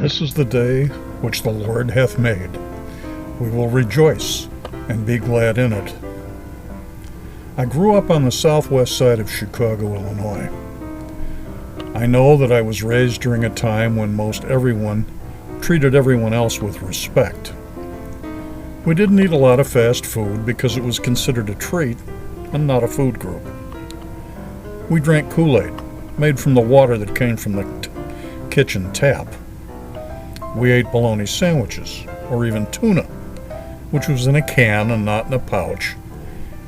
This is the day which the Lord hath made. We will rejoice and be glad in it. I grew up on the southwest side of Chicago, Illinois. I know that I was raised during a time when most everyone treated everyone else with respect. We didn't eat a lot of fast food because it was considered a treat and not a food group. We drank Kool-Aid, made from the water that came from the kitchen tap. We ate bologna sandwiches, or even tuna, which was in a can and not in a pouch.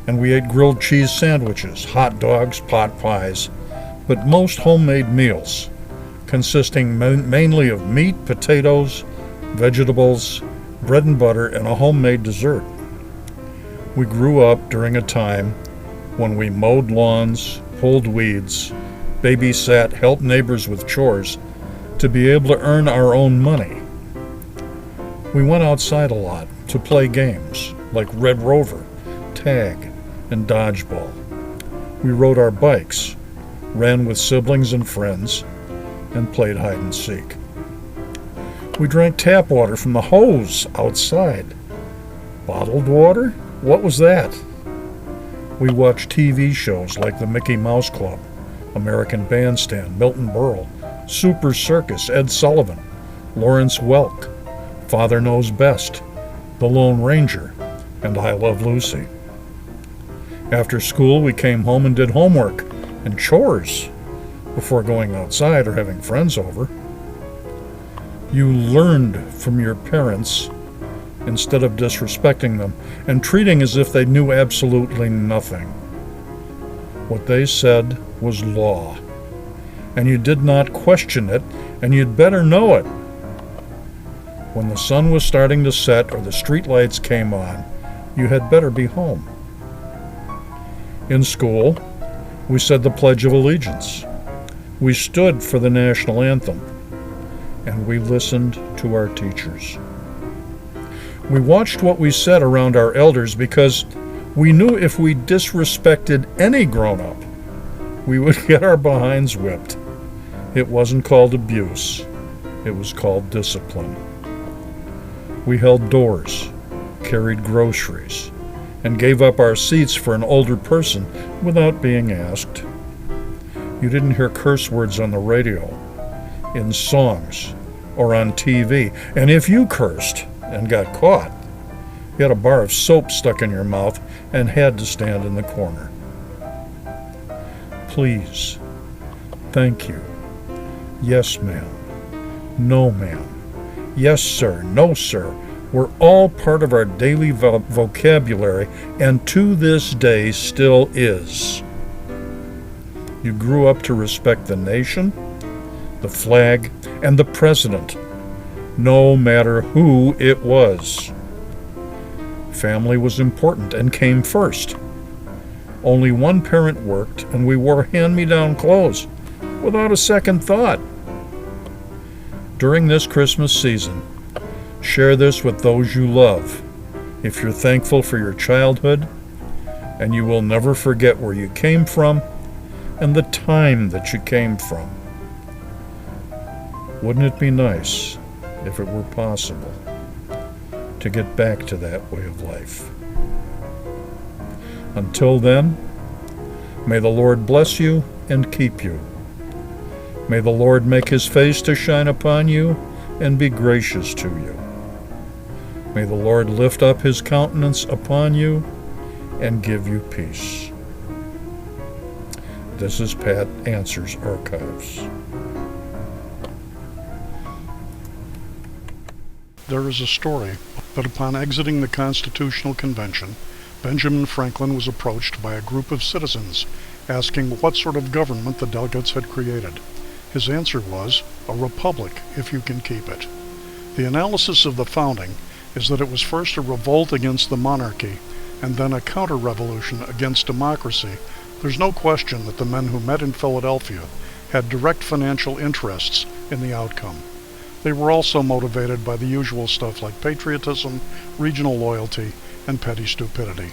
And we ate grilled cheese sandwiches, hot dogs, pot pies, but most homemade meals, consisting mainly of meat, potatoes, vegetables, bread and butter, and a homemade dessert. We grew up during a time when we mowed lawns, pulled weeds, babysat, helped neighbors with chores, to be able to earn our own money. We went outside a lot to play games like Red Rover, tag, and dodgeball. We rode our bikes, ran with siblings and friends, and played hide and seek. We drank tap water from the hose outside. Bottled water? What was that? We watched TV shows like the Mickey Mouse Club, American Bandstand, Milton Berle, Super Circus, Ed Sullivan, Lawrence Welk, Father Knows Best, The Lone Ranger, and I Love Lucy. After school, we came home and did homework and chores before going outside or having friends over. You learned from your parents instead of disrespecting them and treating as if they knew absolutely nothing. What they said was law, and you did not question it, and you'd better know it. When the sun was starting to set or the street lights came on, you had better be home. In school, we said the Pledge of Allegiance. We stood for the national anthem, and we listened to our teachers. We watched what we said around our elders because we knew if we disrespected any grown-up, we would get our behinds whipped. It wasn't called abuse. It was called discipline. We held doors, carried groceries, and gave up our seats for an older person without being asked. You didn't hear curse words on the radio, in songs, or on TV. And if you cursed and got caught, you had a bar of soap stuck in your mouth and had to stand in the corner. Please, thank you, yes ma'am, no ma'am, yes sir, no sir, were all part of our daily vocabulary, and to this day still is. You grew up to respect the nation, the flag, and the president, no matter who it was. Family was important and came first. Only one parent worked, and we wore hand-me-down clothes without a second thought. During this Christmas season, share this with those you love if you're thankful for your childhood, and you will never forget where you came from and the time that you came from. Wouldn't it be nice if it were possible to get back to that way of life? Until then, may the Lord bless you and keep you. May the Lord make his face to shine upon you and be gracious to you. May the Lord lift up his countenance upon you and give you peace. This is Pat Answers Archives. There is a story that upon exiting the Constitutional Convention, Benjamin Franklin was approached by a group of citizens asking what sort of government the delegates had created. His answer was, "A republic, if you can keep it." The analysis of the founding is that it was first a revolt against the monarchy and then a counter-revolution against democracy. There's no question that the men who met in Philadelphia had direct financial interests in the outcome. They were also motivated by the usual stuff like patriotism, regional loyalty, and petty stupidity.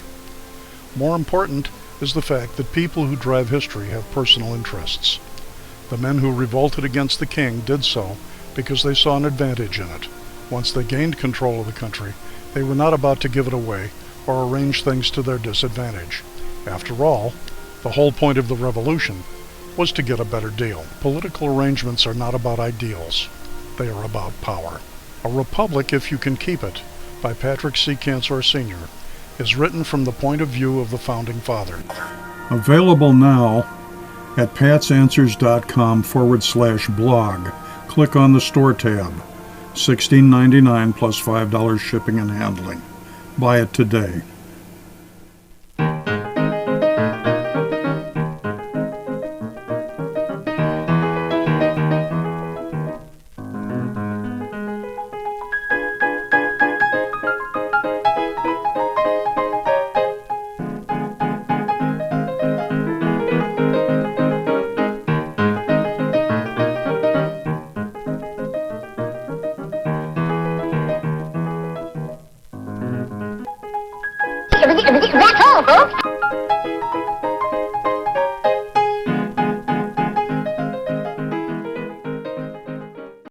More important is the fact that people who drive history have personal interests. The men who revolted against the king did so because they saw an advantage in it. Once they gained control of the country, they were not about to give it away or arrange things to their disadvantage. After all, the whole point of the revolution was to get a better deal. Political arrangements are not about ideals. They are about power. A Republic If You Can Keep It, by Patrick C. Cantor Sr., is written from the point of view of the Founding Fathers. Available now at patsanswers.com/blog. Click on the store tab. $16.99 plus $5 shipping and handling. Buy it today. That's all, folks.